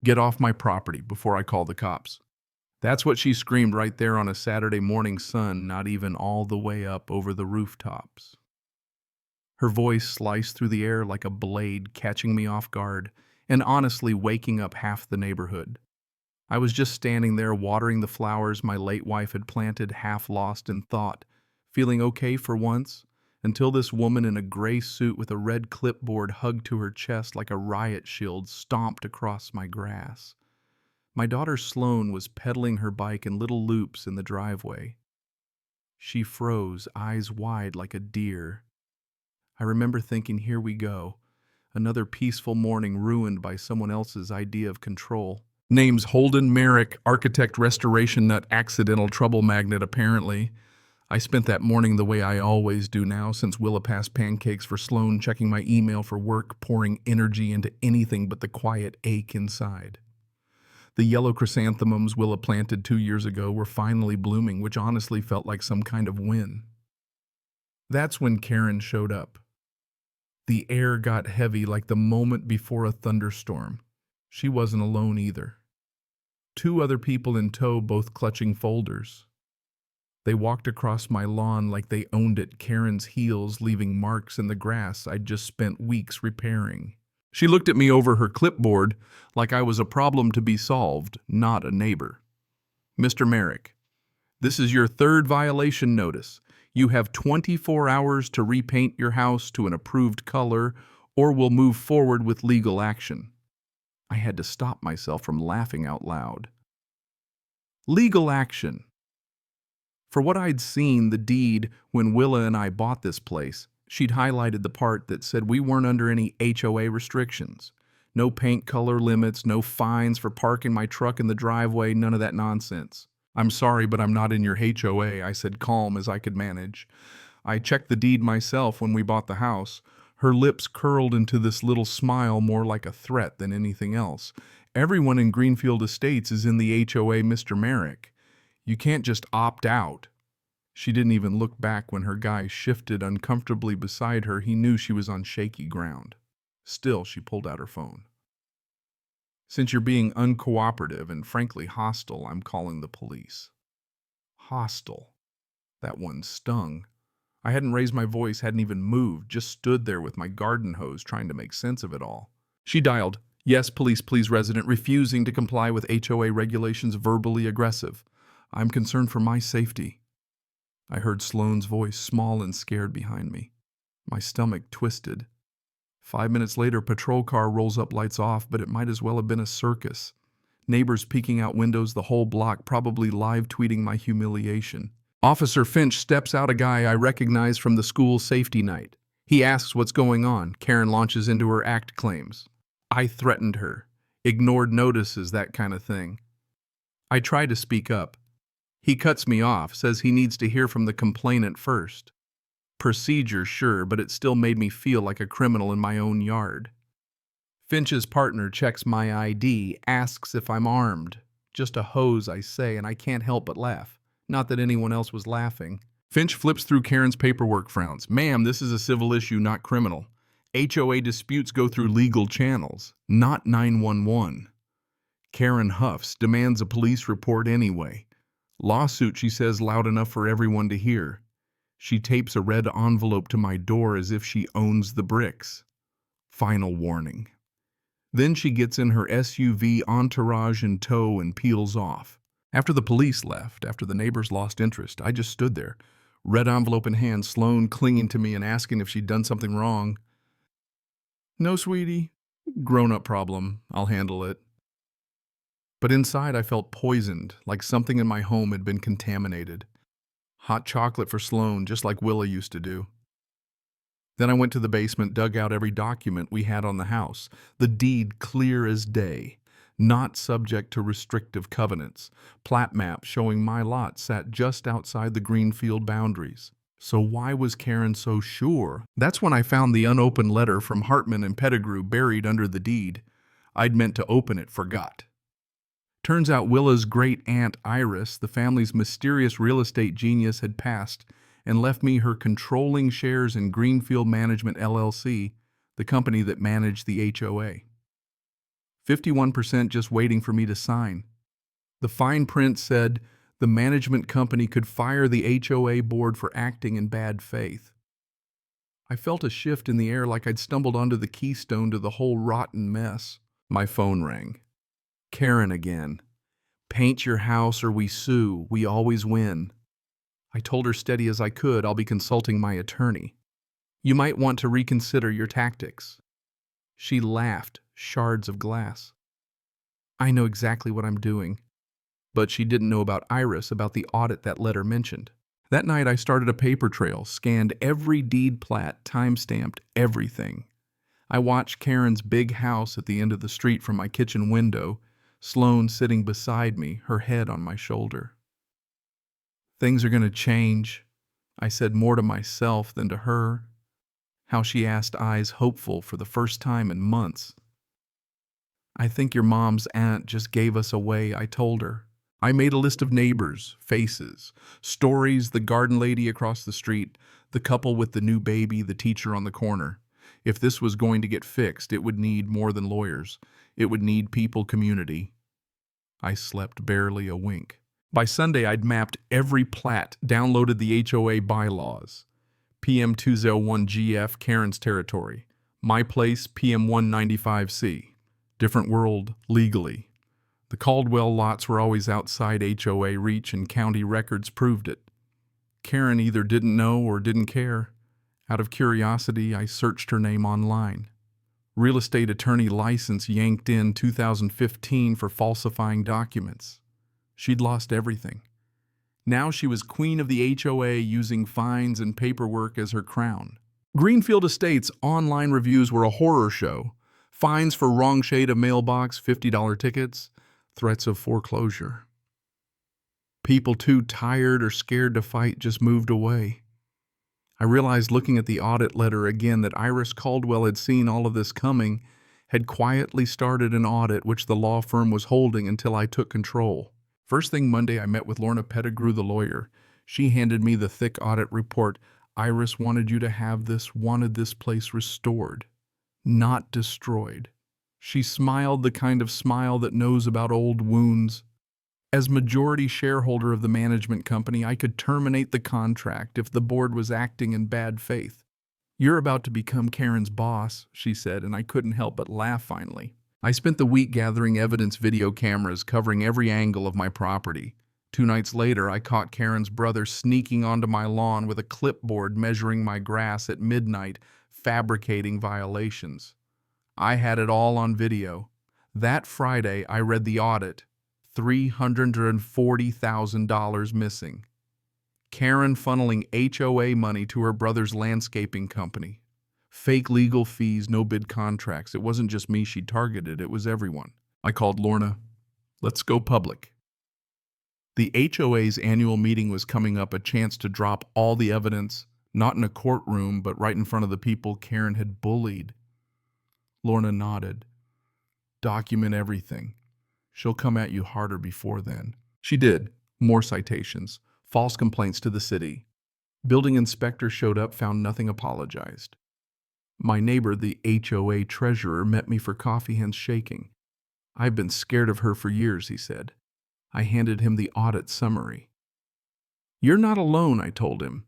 Get off my property before I call the cops. That's what she screamed right there on a Saturday morning sun, not even all the way up over the rooftops. Her voice sliced through the air like a blade, catching me off guard, and honestly waking up half the neighborhood. I was just standing there watering the flowers my late wife had planted, half lost in thought, feeling okay for once, until this woman in a gray suit with a red clipboard hugged to her chest like a riot shield stomped across my grass. My daughter Sloane was pedaling her bike in little loops in the driveway. She froze, eyes wide like a deer. I remember thinking, here we go. Another peaceful morning ruined by someone else's idea of control. Name's Holden Merrick, architect, restoration nut, accidental trouble magnet apparently. I spent that morning the way I always do now, since Willa passed pancakes for Sloane, checking my email for work, pouring energy into anything but the quiet ache inside. The yellow chrysanthemums Willa planted 2 years ago were finally blooming, which honestly felt like some kind of win. That's when Karen showed up. The air got heavy like the moment before a thunderstorm. She wasn't alone either. 2 other people in tow, both clutching folders. They walked across my lawn like they owned it, Karen's heels leaving marks in the grass I'd just spent weeks repairing. She looked at me over her clipboard like I was a problem to be solved, not a neighbor. Mr. Merrick, this is your 3rd violation notice. You have 24 hours to repaint your house to an approved color, or we'll move forward with legal action. I had to stop myself from laughing out loud. Legal action. For what I'd seen the deed when Willa and I bought this place, she'd highlighted the part that said we weren't under any HOA restrictions. No paint color limits, no fines for parking my truck in the driveway, none of that nonsense. I'm sorry, but I'm not in your HOA, I said, calm as I could manage. I checked the deed myself when we bought the house. Her lips curled into this little smile, more like a threat than anything else. Everyone in Greenfield Estates is in the HOA, Mr. Merrick. You can't just opt out. She didn't even look back when her guy shifted uncomfortably beside her. He knew she was on shaky ground. Still, she pulled out her phone. Since you're being uncooperative and frankly hostile, I'm calling the police. Hostile. That one stung. I hadn't raised my voice, hadn't even moved, just stood there with my garden hose trying to make sense of it all. She dialed, "Yes, police, please, resident, refusing to comply with HOA regulations, verbally aggressive. I'm concerned for my safety." I heard Sloane's voice, small and scared, behind me. My stomach twisted. 5 minutes later, patrol car rolls up, lights off, but it might as well have been a circus. Neighbors peeking out windows the whole block, probably live tweeting my humiliation. Officer Finch steps out, a guy I recognize from the school safety night. He asks what's going on. Karen launches into her act claims. I threatened her, ignored notices, that kind of thing. I try to speak up. He cuts me off, says he needs to hear from the complainant first. Procedure, sure, but it still made me feel like a criminal in my own yard. Finch's partner checks my ID, asks if I'm armed. Just a hose, I say, and I can't help but laugh. Not that anyone else was laughing. Finch flips through Karen's paperwork, frowns. "Ma'am, this is a civil issue, not criminal. HOA disputes go through legal channels, not 911. Karen huffs, demands a police report anyway. Lawsuit, she says, loud enough for everyone to hear. She tapes a red envelope to my door as if she owns the bricks. Final warning. Then she gets in her SUV, entourage in tow, and peels off. After the police left, after the neighbors lost interest, I just stood there, red envelope in hand, Sloane clinging to me and asking if she'd done something wrong. "No, sweetie. Grown-up problem. I'll handle it." But inside I felt poisoned, like something in my home had been contaminated. Hot chocolate for Sloane, just like Willa used to do. Then I went to the basement, dug out every document we had on the house. The deed clear as day, not subject to restrictive covenants. Plat map showing my lot sat just outside the Greenfield boundaries. So why was Karen so sure? That's when I found the unopened letter from Hartman and Pettigrew buried under the deed. I'd meant to open it, forgot. Turns out Willa's great-aunt Iris, the family's mysterious real estate genius, had passed and left me her controlling shares in Greenfield Management LLC, the company that managed the HOA. 51% just waiting for me to sign. The fine print said the management company could fire the HOA board for acting in bad faith. I felt a shift in the air like I'd stumbled onto the keystone to the whole rotten mess. My phone rang. Karen again. Paint your house or we sue. We always win. I told her steady as I could I'll be consulting my attorney. You might want to reconsider your tactics. She laughed, shards of glass. I know exactly what I'm doing. But she didn't know about Iris, about the audit that letter mentioned. That night I started a paper trail, scanned every deed plat, time-stamped everything. I watched Karen's big house at the end of the street from my kitchen window, Sloane sitting beside me, her head on my shoulder. Things are going to change, I said more to myself than to her. How she asked eyes hopeful for the first time in months. I think your mom's aunt just gave us away, I told her. I made a list of neighbors, faces, stories, the garden lady across the street, the couple with the new baby, the teacher on the corner. If this was going to get fixed, it would need more than lawyers. It would need people, community. I slept barely a wink. By Sunday, I'd mapped every plat, downloaded the HOA bylaws. PM 201GF, Karen's territory. My place, PM 195C. Different world, legally. The Caldwell lots were always outside HOA reach and county records proved it. Karen either didn't know or didn't care. Out of curiosity, I searched her name online. Real estate attorney license yanked in 2015 for falsifying documents. She'd lost everything. Now she was queen of the HOA, using fines and paperwork as her crown. Greenfield Estates' online reviews were a horror show. Fines for wrong shade of mailbox, $50 tickets, threats of foreclosure. People too tired or scared to fight just moved away. I realized looking at the audit letter again that Iris Caldwell had seen all of this coming, had quietly started an audit which the law firm was holding until I took control. First thing Monday, I met with Lorna Pettigrew, the lawyer. She handed me the thick audit report. Iris wanted you to have this, wanted this place restored, not destroyed. She smiled the kind of smile that knows about old wounds. As majority shareholder of the management company, I could terminate the contract if the board was acting in bad faith. You're about to become Karen's boss, she said, and I couldn't help but laugh finally. I spent the week gathering evidence, video cameras covering every angle of my property. 2 nights later, I caught Karen's brother sneaking onto my lawn with a clipboard measuring my grass at midnight, fabricating violations. I had it all on video. That Friday, I read the audit. $340,000 missing. Karen funneling HOA money to her brother's landscaping company. Fake legal fees, no bid contracts. It wasn't just me she targeted, it was everyone. I called Lorna. Let's go public. The HOA's annual meeting was coming up, a chance to drop all the evidence, not in a courtroom, but right in front of the people Karen had bullied. Lorna nodded. Document everything. She'll come at you harder before then. She did. More citations. False complaints to the city. Building inspector showed up, found nothing, apologized. My neighbor, the HOA treasurer, met me for coffee, hands shaking. I've been scared of her for years, he said. I handed him the audit summary. You're not alone, I told him.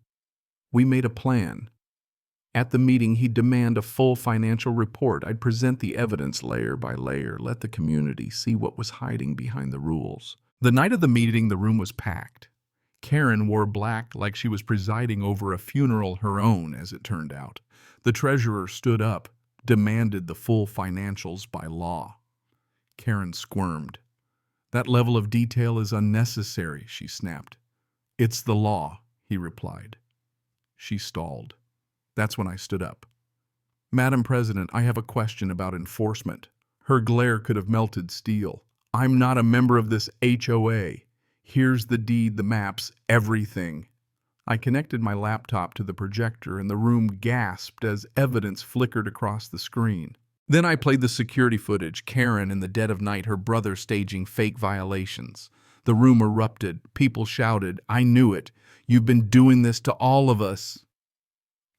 We made a plan. At the meeting, he'd demand a full financial report. I'd present the evidence layer by layer, let the community see what was hiding behind the rules. The night of the meeting, the room was packed. Karen wore black like she was presiding over a funeral, her own, as it turned out. The treasurer stood up, demanded the full financials by law. Karen squirmed. That level of detail is unnecessary, she snapped. It's the law, he replied. She stalled. That's when I stood up. Madam President, I have a question about enforcement. Her glare could have melted steel. I'm not a member of this HOA. Here's the deed, the maps, everything. I connected my laptop to the projector and the room gasped as evidence flickered across the screen. Then I played the security footage, Karen in the dead of night, her brother staging fake violations. The room erupted. People shouted, I knew it. You've been doing this to all of us.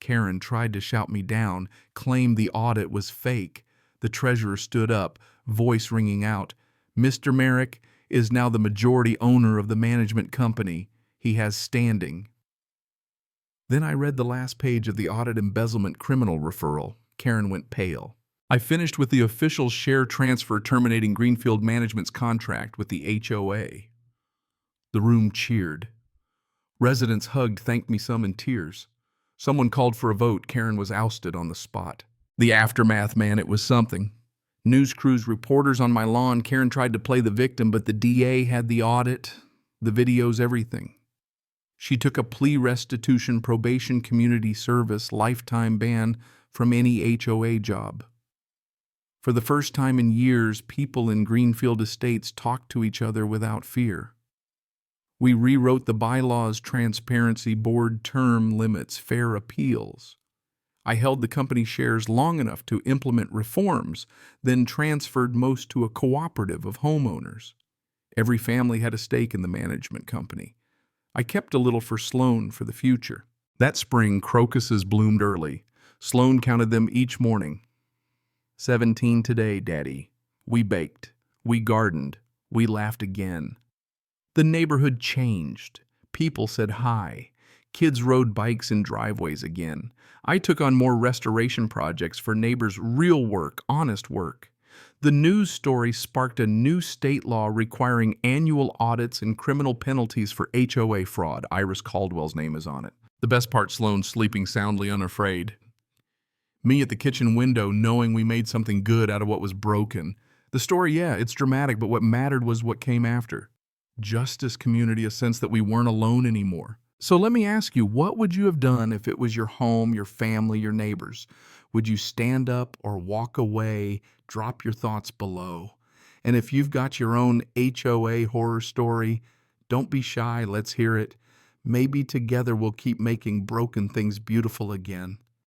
Karen tried to shout me down, claimed the audit was fake. The treasurer stood up. voice ringing out. Mr. Merrick is now the majority owner of the management company. He has standing. Then I read the last page of the audit embezzlement criminal referral. Karen went pale. I finished with the official share transfer terminating Greenfield Management's contract with the HOA. The room cheered. Residents hugged, thanked me, some in tears. Someone called for a vote. Karen was ousted on the spot. The aftermath, man, it was something. News crews, reporters on my lawn. Karen tried to play the victim, but the DA had the audit, the videos, everything. She took a plea, restitution, probation, community service, lifetime ban from any HOA job. For the first time in years, people in Greenfield Estates talked to each other without fear. We rewrote the bylaws, transparency, board term limits, fair appeals. I held the company shares long enough to implement reforms, then transferred most to a cooperative of homeowners. Every family had a stake in the management company. I kept a little for Sloan for the future. That spring, crocuses bloomed early. Sloan counted them each morning. 17 today, Daddy. We baked. We gardened. We laughed again. The neighborhood changed. People said hi. Kids rode bikes in driveways again. I took on more restoration projects for neighbors, real work, honest work. The news story sparked a new state law requiring annual audits and criminal penalties for HOA fraud. Iris Caldwell's name is on it. The best part, Sloan sleeping soundly unafraid. Me at the kitchen window knowing we made something good out of what was broken. The story, yeah, it's dramatic, but what mattered was what came after. Justice, community, a sense that we weren't alone anymore. So let me ask you, what would you have done if it was your home, your family, your neighbors? Would you stand up or walk away? Drop your thoughts below. And if you've got your own HOA horror story, don't be shy, let's hear it. Maybe together we'll keep making broken things beautiful again.